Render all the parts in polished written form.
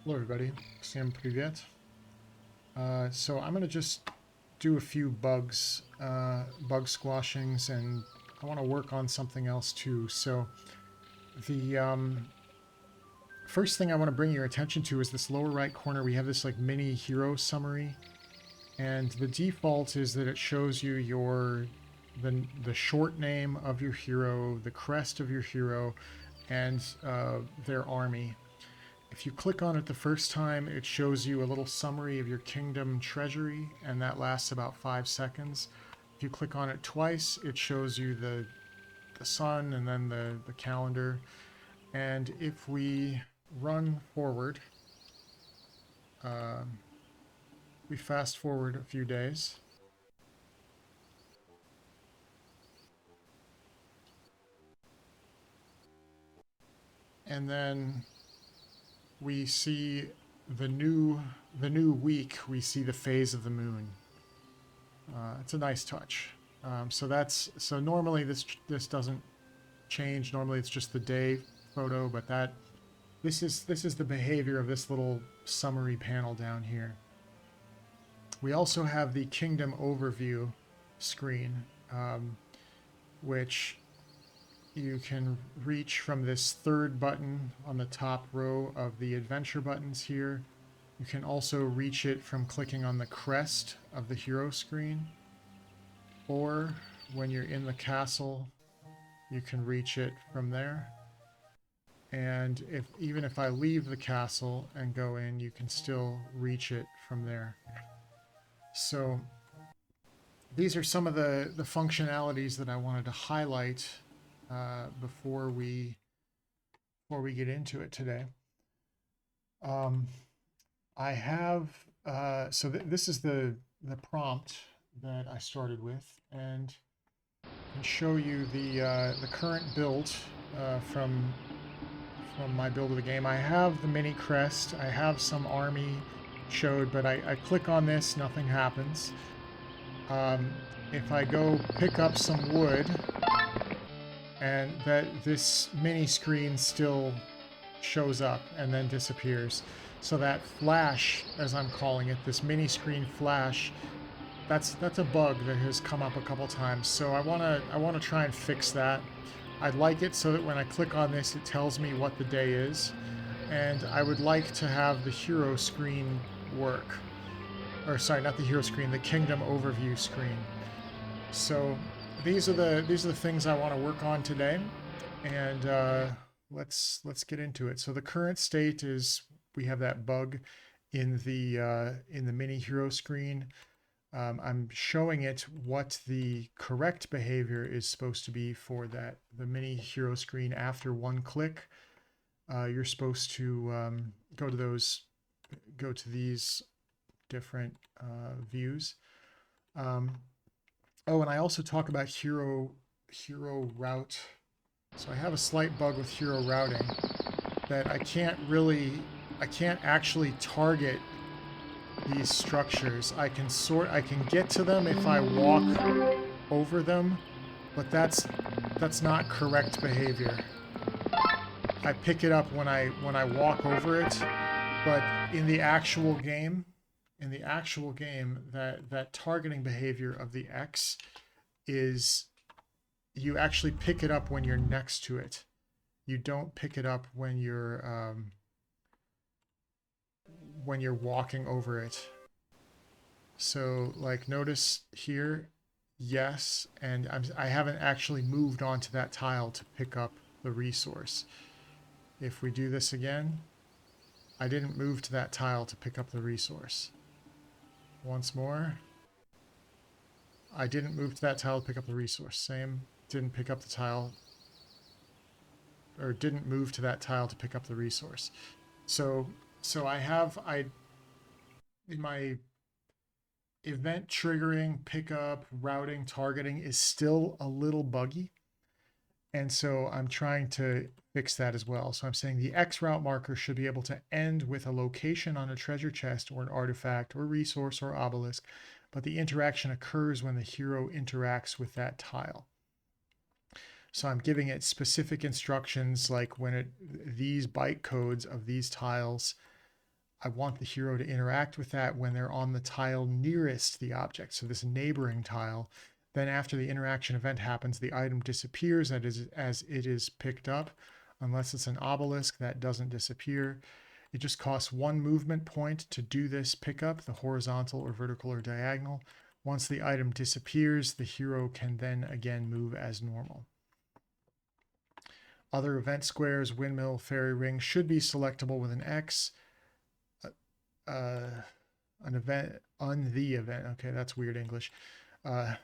Hello everybody, Всем привет. So I'm going to just do a few bug squashings, and I want to work on something else too. So the first thing I want to bring your attention to is this lower right corner. We have this like mini hero summary, and the default is that it shows you the short name of your hero, the crest of your hero, and their army. If you click on it the first time, it shows you a little summary of your kingdom treasury, and that lasts about 5 seconds. If you click on it twice, it shows you the sun and then the calendar. And if we run forward, we fast forward a few days. And then we see the new week. We see the phase of the moon. It's a nice touch. So normally this doesn't change. Normally it's just the day photo, but this is the behavior of this little summary panel down here. We also have the kingdom overview screen, which you can reach from this third button on the top row of the adventure buttons here. You can also reach it from clicking on the crest of the hero screen, or when you're in the castle, you can reach it from there. And even if I leave the castle and go in, you can still reach it from there. So these are some of the functionalities that I wanted to highlight before we get into it today. I have this is the prompt that I started with, and I can show you the current build from my build of the game. I have the mini crest. I have some army showed, but I click on this, nothing happens. If I go pick up some wood, and this mini screen still shows up and then disappears. So that flash, as I'm calling it, this mini screen flash, that's a bug that has come up a couple times. So I wanna try and fix that. I'd like it so that when I click on this, it tells me what the day is, and I would like to have the hero screen work. Or sorry, not the hero screen, the kingdom overview screen. So these are the things I want to work on today, and let's get into it. So the current state is we have that bug in the mini hero screen. I'm showing it what the correct behavior is supposed to be for the mini hero screen. After one click, you're supposed to go to these different views. Oh, and I also talk about hero route. So I have a slight bug with hero routing that I can't actually target these structures. I can get to them if I walk over them, but that's not correct behavior. I pick it up when I walk over it, but in the actual game, that targeting behavior of the X is you actually pick it up when you're next to it. You don't pick it up when you're walking over it. So like notice here, yes, and I haven't actually moved onto that tile to pick up the resource. If we do this again, I didn't move to that tile to pick up the resource. Once more, I didn't move to that tile to pick up the resource. Same, didn't pick up the tile, or didn't move to that tile to pick up the resource. So in my event triggering, pickup, routing, targeting is still a little buggy. And so I'm trying to fix that as well. So I'm saying the X route marker should be able to end with a location on a treasure chest or an artifact or resource or obelisk, but the interaction occurs when the hero interacts with that tile. So I'm giving it specific instructions, like when these byte codes of these tiles I want the hero to interact with that when they're on the tile nearest the object, so this neighboring tile. Then after the interaction event happens, the item disappears as it is picked up. Unless it's an obelisk, that doesn't disappear. It just costs 1 movement point to do this pickup, the horizontal or vertical or diagonal. Once the item disappears, the hero can then again move as normal. Other event squares, windmill, fairy ring, should be selectable with an X. An event, on the event, okay, that's weird English. An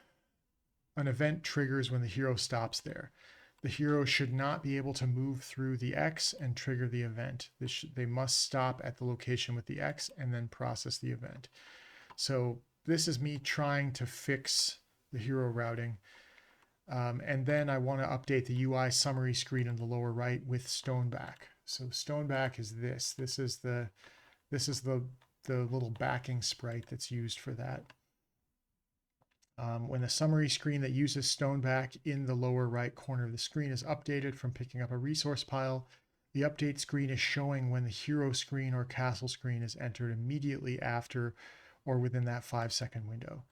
event triggers when the hero stops there. The hero should not be able to move through the X and trigger the event. They must stop at the location with the X and then process the event. So this is me trying to fix the hero routing. And then I want to update the UI summary screen in the lower right with Stoneback. So Stoneback is this. This is the little backing sprite that's used for that. When the summary screen that uses Stoneback in the lower right corner of the screen is updated from picking up a resource pile, the update screen is showing when the hero screen or castle screen is entered immediately after or within that 5-second window.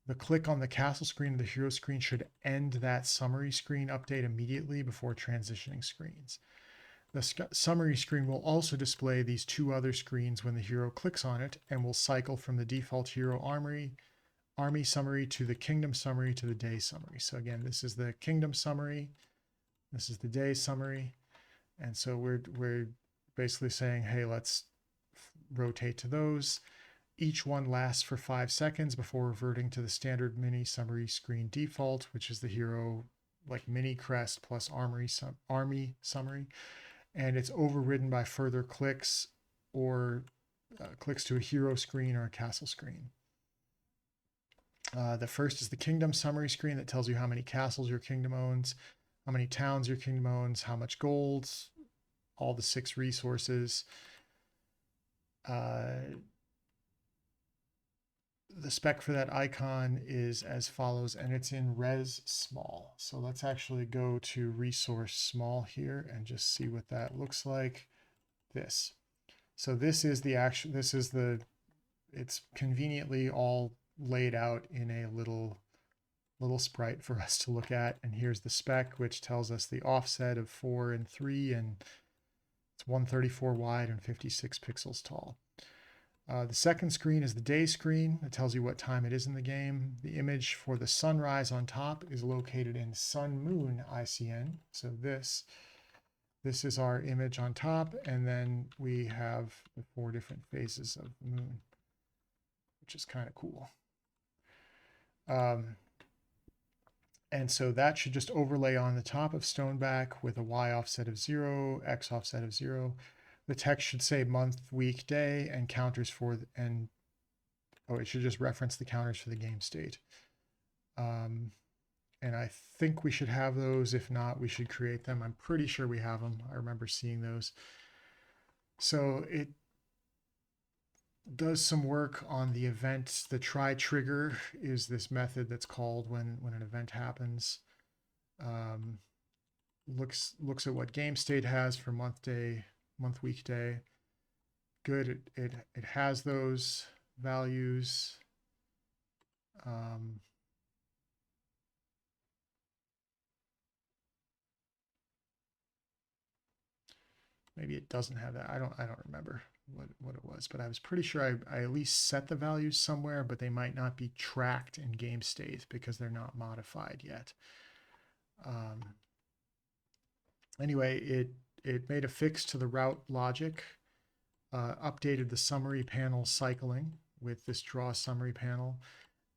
The click on the castle screen or the hero screen should end that summary screen update immediately before transitioning screens. The summary screen will also display these 2 other screens when the hero clicks on it and will cycle from the default hero army summary to the kingdom summary to the day summary. So again, this is the kingdom summary, this is the day summary, and so we're basically saying, hey, let's rotate to those. Each one lasts for 5 seconds before reverting to the standard mini summary screen default, which is the hero like mini crest plus army summary, and it's overridden by further clicks or clicks to a hero screen or a castle screen. The first is the kingdom summary screen that tells you how many castles your kingdom owns, how many towns your kingdom owns, how much gold, all the 6 resources. The spec for that icon is as follows, and it's in res small. So let's actually go to resource small here and just see what that looks like. This. So this is the actual, it's conveniently all laid out in a little sprite for us to look at. And here's the spec, which tells us the offset of 4 and 3, and it's 134 wide and 56 pixels tall. The second screen is the day screen. It tells you what time it is in the game. The image for the sunrise on top is located in sun moon ICN. So this is our image on top, and then we have the 4 different phases of the moon, which is kind of cool. And so that should just overlay on the top of Stoneback with a Y offset of 0, X offset of 0. The text should say month, week, day, and counters for, it should just reference the counters for the game state. And I think we should have those. If not, we should create them. I'm pretty sure we have them. I remember seeing those. So it does some work on the event. The try trigger is this method that's called when an event happens. Looks at what game state has for month, day, month, week, day. Good. It has those values. Maybe it doesn't have that. I don't remember what it was, but I was pretty sure I at least set the values somewhere, but they might not be tracked in game state because they're not modified yet. Anyway, it made a fix to the route logic, updated the summary panel cycling with this draw summary panel,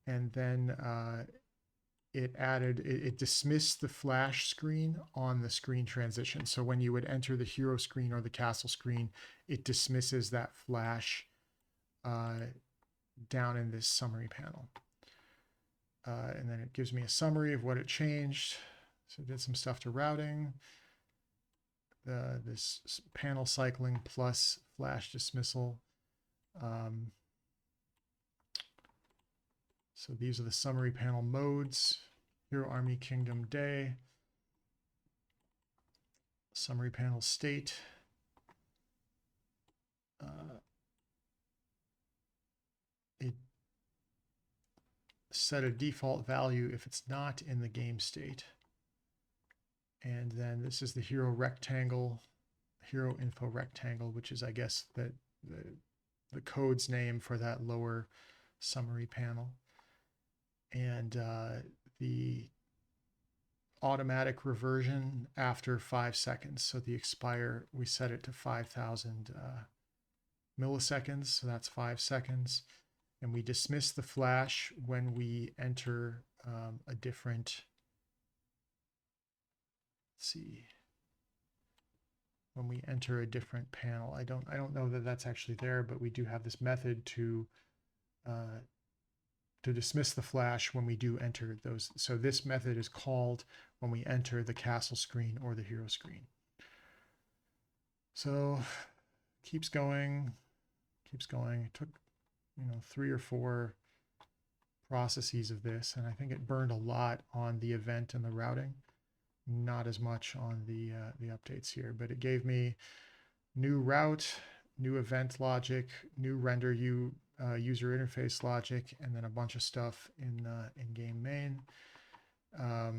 and then it dismissed the flash screen on the screen transition. So when you would enter the hero screen or the castle screen, it dismisses that flash down in this summary panel. And then it gives me a summary of what it changed. So it did some stuff to routing, this panel cycling plus flash dismissal. So these are the summary panel modes: Hero, Army, Kingdom, Day. Summary panel state. set a default value if it's not in the game state. And then this is the hero rectangle, hero info rectangle, which is, I guess, the code's name for that lower summary panel. And the automatic reversion after 5 seconds. So the expire, we set it to 5,000 milliseconds. So that's 5 seconds. And we dismiss the flash when we enter a different, let's see, when we enter a different panel. I don't know that that's actually there, but we do have this method to dismiss the flash when we do enter those. So this method is called when we enter the castle screen or the hero screen. So keeps going. It took, 3 or 4 processes of this, and I think it burned a lot on the event and the routing, not as much on the updates here. But it gave me new route, new event logic, new render user interface logic, and then a bunch of stuff in game main. I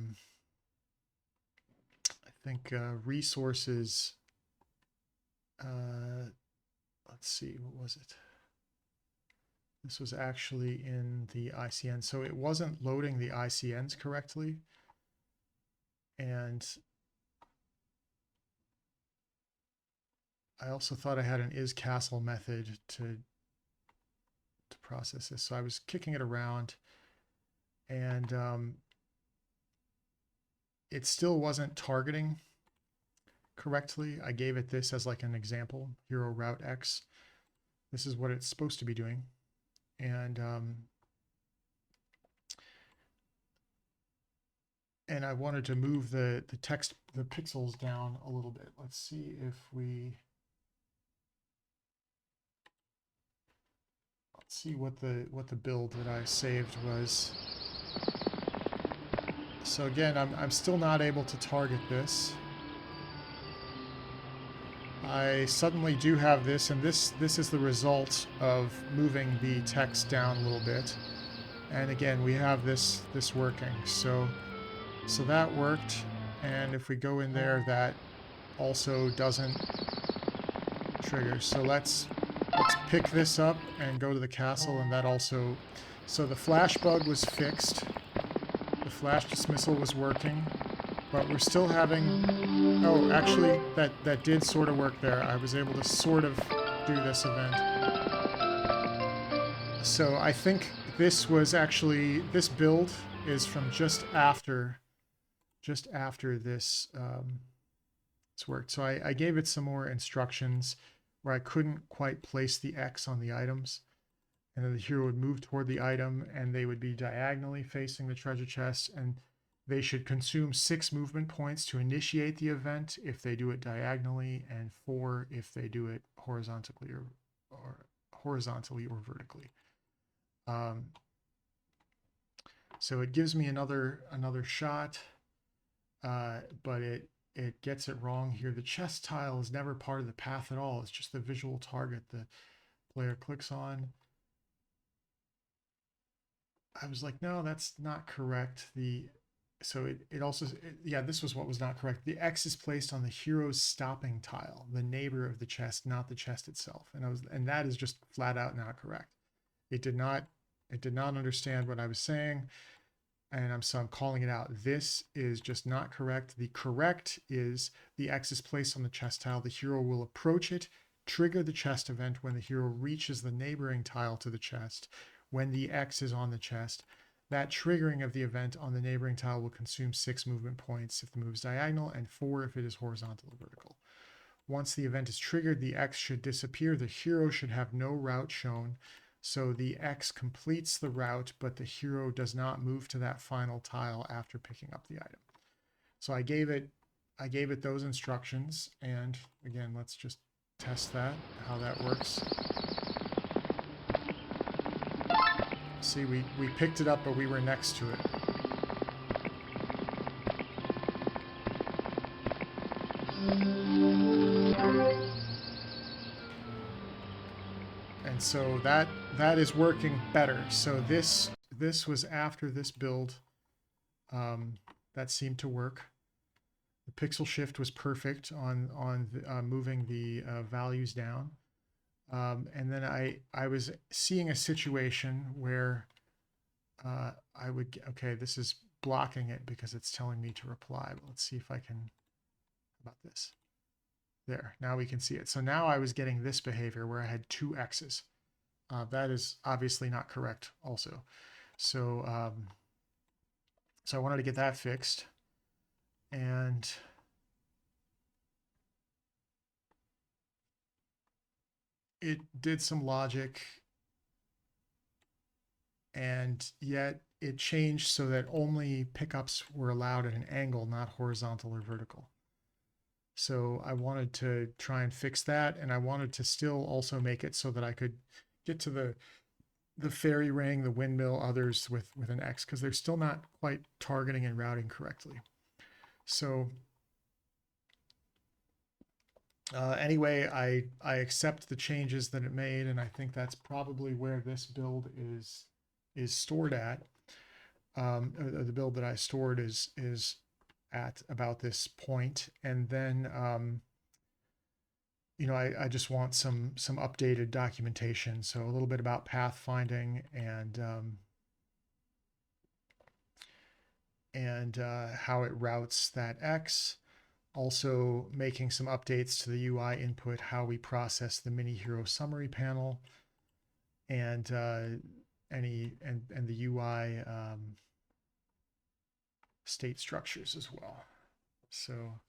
think resources. Let's see, what was it? This was actually in the ICN, so it wasn't loading the ICNs correctly, and I also thought I had an isCastle method to process this. So I was kicking it around, and it still wasn't targeting correctly. I gave it this as like an example, hero route X. This is what it's supposed to be doing. And I wanted to move the text, the pixels down a little bit. Let's see if we, let's see what the build that I saved was. So again, I'm still not able to target this. I suddenly do have this, and this is the result of moving the text down a little bit. And again, we have this working. So that worked, and if we go in there, that also doesn't trigger. So let's pick this up and go to the castle, and that also, so the flash bug was fixed. The flash dismissal was working, but we're still having, oh, actually, that did sort of work there. I was able to sort of do this event. So I think this was actually, this build is from just after this it's worked. So I gave it some more instructions where I couldn't quite place the X on the items. And then the hero would move toward the item, and they would be diagonally facing the treasure chest, and they should consume 6 movement points to initiate the event if they do it diagonally, and 4 if they do it horizontally or vertically. So it gives me another shot, but it gets it wrong here. The chest tile is never part of the path at all. It's just the visual target the player clicks on. I was like, no, that's not correct. So it also, yeah, this was what was not correct. The X is placed on the hero's stopping tile, the neighbor of the chest, not the chest itself. And that is just flat out not correct. It did not understand what I was saying. And so I'm calling it out. This is just not correct. The correct is the X is placed on the chest tile. The hero will approach it, trigger the chest event when the hero reaches the neighboring tile to the chest. When the X is on the chest, that triggering of the event on the neighboring tile will consume 6 movement points if the move is diagonal, and 4 if it is horizontal or vertical. Once the event is triggered, the X should disappear. The hero should have no route shown. So the X completes the route, but the hero does not move to that final tile after picking up the item. So I gave it those instructions, and again, let's just test that, how that works. See, we picked it up, but we were next to it. And so that is working better. So this this was after this build. That seemed to work. The pixel shift was perfect on moving the values down. And then I was seeing a situation where I would, okay, this is blocking it because it's telling me to reply. But let's see if I can, how about this? There, now we can see it. So now I was getting this behavior where I had two X's. That is obviously not correct also. So, so I wanted to get that fixed. And it did some logic, and yet it changed so that only pickups were allowed at an angle, not horizontal or vertical. So I wanted to try and fix that, and I wanted to still also make it so that I could get to the fairy ring, the windmill, others with an X, because they're still not quite targeting and routing correctly. So anyway, I accept the changes that it made, and I think that's probably where this build is stored at. The build that I stored is at about this point, and then you know, I just want some updated documentation. So a little bit about pathfinding and how it routes that X. Also making some updates to the UI input, how we process the mini hero summary panel, and the UI state structures as well. So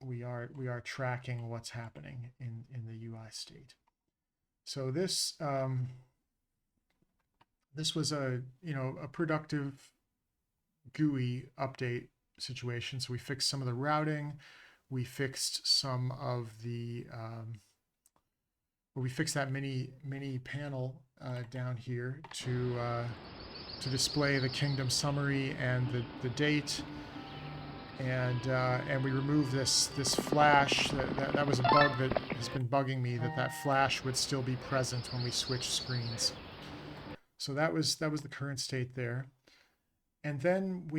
we are tracking what's happening in the UI state. So this this was a productive GUI update situation. So we fixed some of the routing, we fixed some of the we fixed that mini panel down here to display the kingdom summary and the date, and we removed this flash. That was a bug that has been bugging me, that flash would still be present when we switch screens. So that was the current state there. And then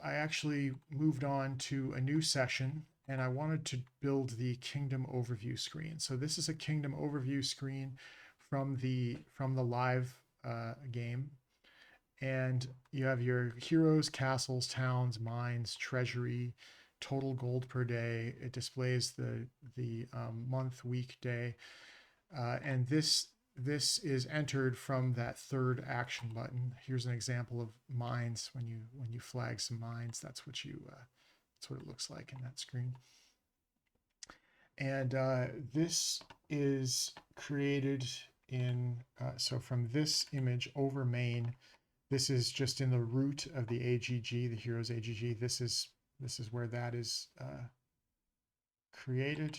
I actually moved on to a new session, and I wanted to build the kingdom overview screen. So this is a kingdom overview screen from the live game. And you have your heroes, castles, towns, mines, treasury, total gold per day. It displays the month, week, day. And this is entered from that third action button. Here's an example of mines. When you flag some mines, that's what it looks like in that screen. And this is created in so from this image over main. This is just in the root of the AGG, the heroes AGG. This is where that is created.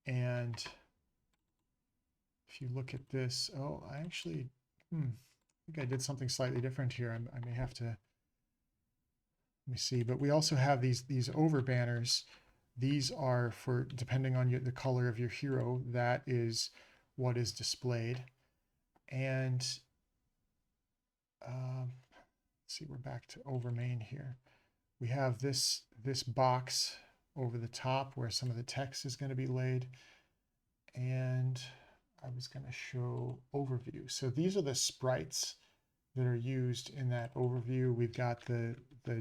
And if you look at this, oh, I actually, I think I did something slightly different here. I may have to, let me see. But we also have these over banners. These are for, depending on the color of your hero, that is what is displayed. And let's see, we're back to over main here. We have this box over the top where some of the text is going to be laid. And I was going to show overview. So these are the sprites that are used in that overview. We've got the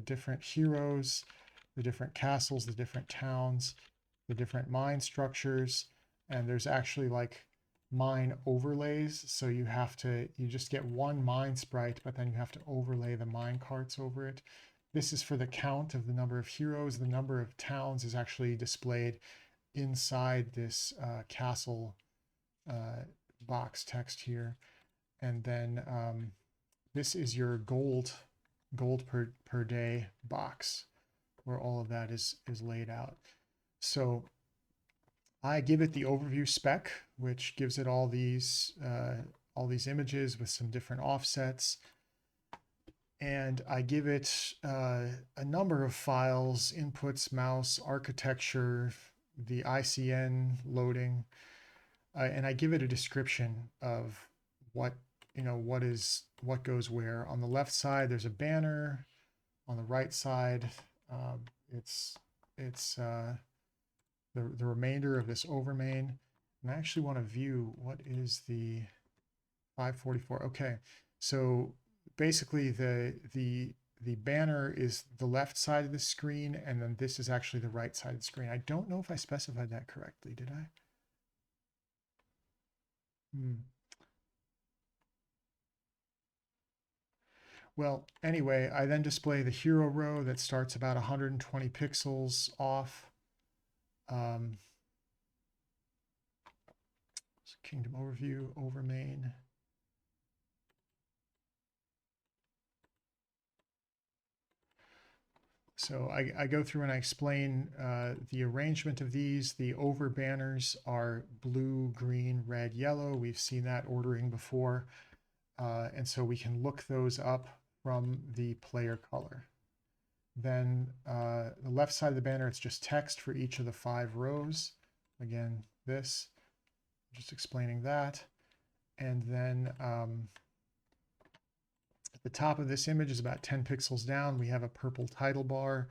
different heroes, the different castles, the different towns, the different mine structures, and there's actually like mine overlays. So you just get one mine sprite, but then you have to overlay the mine carts over it. This is for the count of the number of heroes. The number of towns is actually displayed inside this castle box text here. And then this is your gold per day box where all of that is laid out. So I give it the overview spec, which gives it all these images with some different offsets. And I give it a number of files: inputs, mouse, architecture, the ICN loading, and I give it a description of what you know, what goes where. On the left side, there's a banner. On the right side, it's the remainder of this overmain. And I actually want to view what is the 544. Okay, so basically the banner is the left side of the screen, and then this is actually the right side of the screen. I don't know if I specified that correctly, did I? Well, anyway, I then display the hero row that starts about 120 pixels off. Kingdom overview, overmain. So I go through and I explain the arrangement of these. The over banners are blue, green, red, yellow. We've seen that ordering before. And so we can look those up from the player color. Then the left side of the banner, it's just text for each of the 5 rows. Again, this, just explaining that. And then at the top of this image is about 10 pixels down. We have a purple title bar,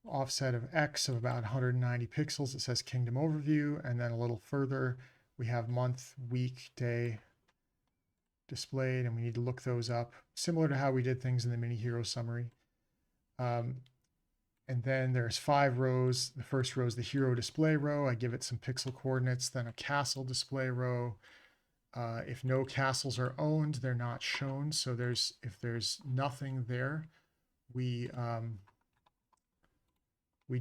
offset of X of about 190 pixels. It says Kingdom Overview. And then a little further, we have month, week, day displayed, and we need to look those up, similar to how we did things in the mini hero summary. And then there's 5 rows. The first row is the hero display row. I give it some pixel coordinates, then a castle display row. If no castles are owned, they're not shown. So if there's nothing there, we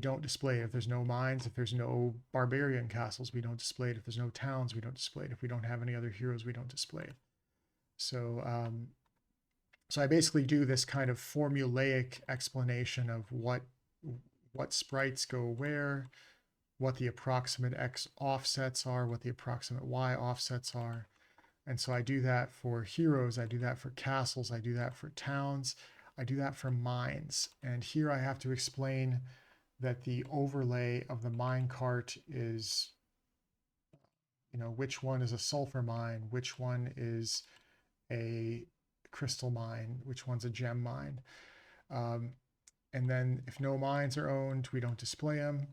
don't display it. If there's no mines, if there's no barbarian castles, we don't display it. If there's no towns, we don't display it. If we don't have any other heroes, we don't display it. So so I basically do this kind of formulaic explanation of what sprites go where, what the approximate X offsets are, what the approximate Y offsets are. And so I do that for heroes, I do that for castles, I do that for towns, I do that for mines. And here I have to explain that the overlay of the mine cart is, you know, which one is a sulfur mine, which one is a crystal mine, which one's a gem mine. And then if no mines are owned, we don't display them.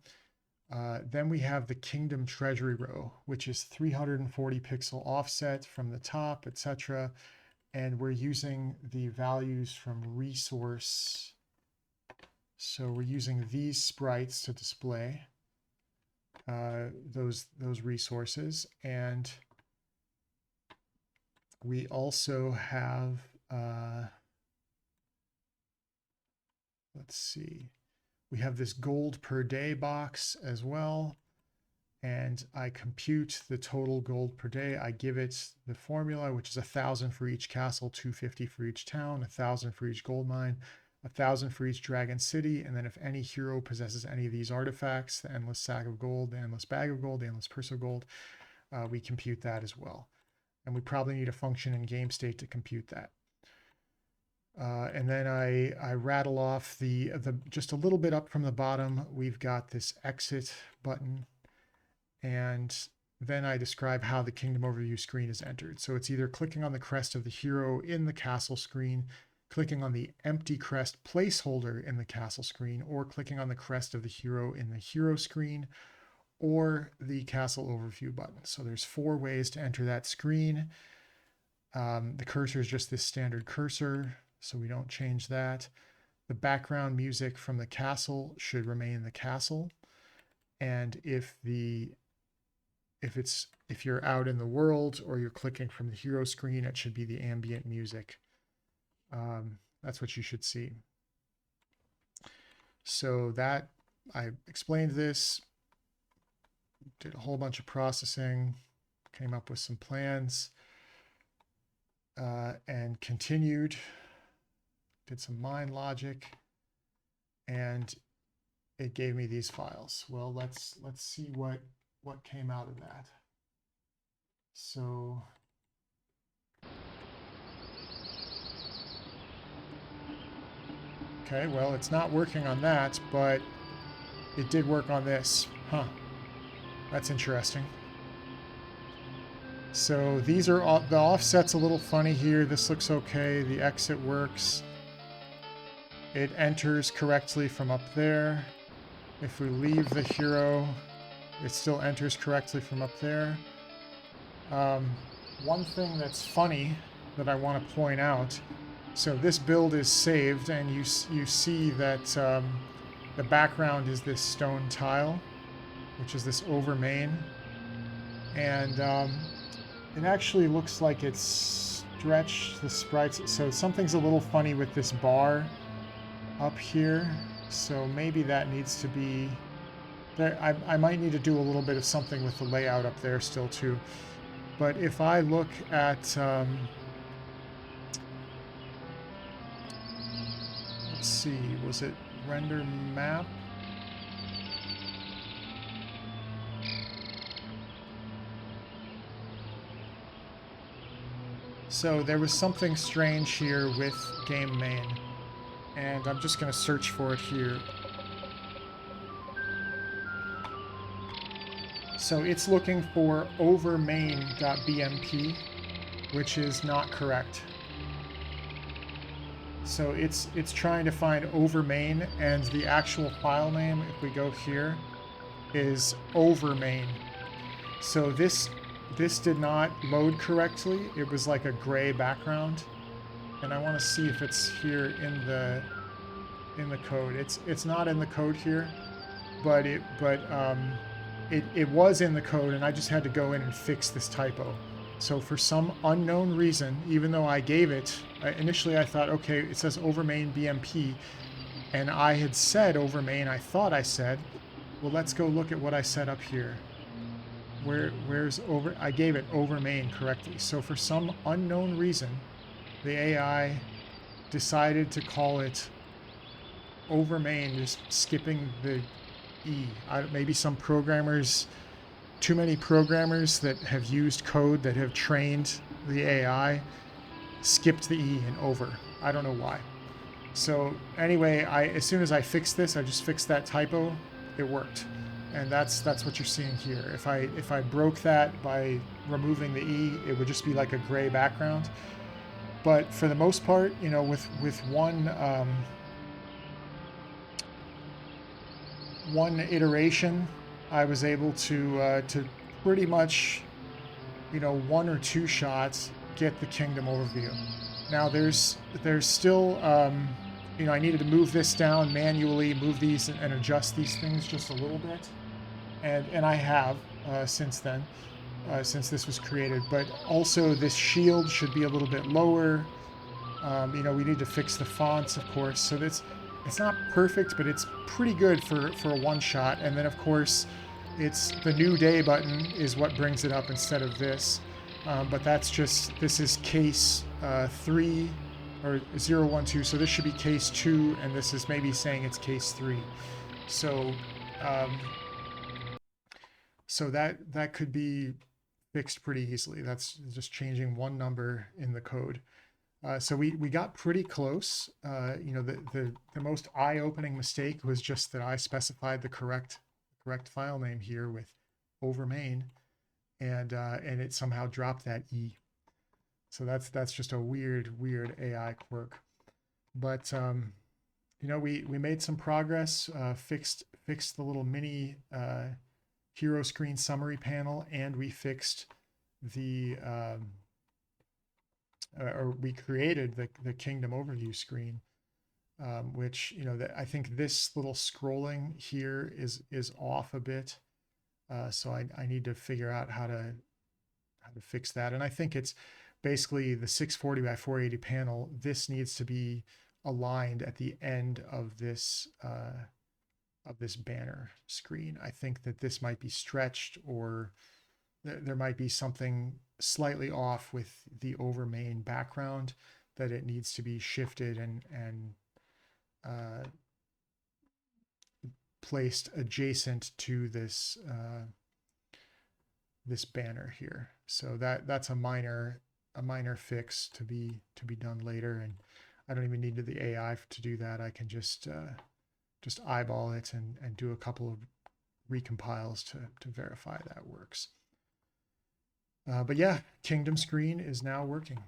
Then we have the Kingdom Treasury row, which is 340 pixel offset from the top, etc. And we're using the values from resource. So we're using these sprites to display those resources. And we also have, let's see, we have this gold per day box as well. And I compute the total gold per day. I give it the formula, which is 1,000 for each castle, 250 for each town, 1,000 for each gold mine, 1,000 for each dragon city. And then if any hero possesses any of these artifacts, the endless sack of gold, the endless bag of gold, the endless purse of gold, we compute that as well. And we probably need a function in game state to compute that. And then I rattle off the just a little bit up from the bottom, we've got this exit button. And then I describe how the Kingdom Overview screen is entered. So it's either clicking on the crest of the hero in the castle screen, clicking on the empty crest placeholder in the castle screen, or clicking on the crest of the hero in the hero screen, or the castle overview button. So there's 4 ways to enter that screen. The cursor is just this standard cursor, so we don't change that. The background music from the castle should remain the castle. And if you're out in the world or you're clicking from the hero screen, it should be the ambient music. That's what you should see. So that I explained this, did a whole bunch of processing, came up with some plans, and continued, did some mine logic, and it gave me these files. Well, let's see what came out of that. So okay, well, it's not working on that, but it did work on this. Huh. That's interesting. So these are all, the offset's a little funny here. This looks okay. The exit works. It enters correctly from up there. If we leave the hero, it still enters correctly from up there. One thing that's funny that I want to point out, so this build is saved, and you see that the background is this stone tile, which is this over main, and it actually looks like it's stretched the sprites, so something's a little funny with this bar up here, so maybe that needs to be there. I might need to do a little bit of something with the layout up there still too. But if I look at let's see, was it render map? So there was something strange here with game main, and I'm just going to search for it here. So it's looking for overmain.bmp, which is not correct. So it's trying to find overmain, and the actual file name, if we go here, is overmain. So this did not load correctly. It was like a gray background, and I want to see if it's here in the code. It's not in the code here, but it was in the code, and I just had to go in and fix this typo. So for some unknown reason, even though I gave it, initially I thought, okay, it says overmain BMP, and I had said overmain, I thought I said, well, let's go look at what I said up here. Where's over? I gave it overmain correctly. So for some unknown reason, the AI decided to call it overmain, just skipping the E. Maybe some programmers, too many programmers that have used code that have trained the AI skipped the E and over. I don't know why. So anyway, as soon as I fixed this, I just fixed that typo. It worked. And that's what you're seeing here. If I broke that by removing the E, it would just be like a gray background. But for the most part, you know, with one iteration, I was able to pretty much, you know, 1 or 2 shots get the kingdom overview. Now there's still, you know, I needed to move this down manually, move these and adjust these things just a little bit, and I have since then, since this was created. But also this shield should be a little bit lower. You know, we need to fix the fonts, of course. So it's not perfect, but it's pretty good for a one shot. And then of course, it's the new day button is what brings it up instead of this. But that's just, this is case 3 or 012. So this should be case 2, and this is maybe saying it's case 3. So so that could be fixed pretty easily. That's just changing one number in the code. So we got pretty close. You know, the most eye-opening mistake was just that I specified the correct file name here with overmain, and it somehow dropped that E. So that's just a weird AI quirk. But you know, we made some progress. Fixed the little mini hero screen summary panel, and we fixed the or we created the kingdom overview screen, which, you know, I think this little scrolling here is off a bit. So I need to figure out how to fix that. And I think it's basically the 640 by 480 panel. This needs to be aligned at the end of this banner screen. I think that this might be stretched, or there might be something slightly off with the overmain background, that it needs to be shifted and placed adjacent to this this banner here. So that's a minor fix to be done later, and I don't even need the AI to do that. I can just eyeball it and do a couple of recompiles to verify that works. But yeah, Kingdom screen is now working.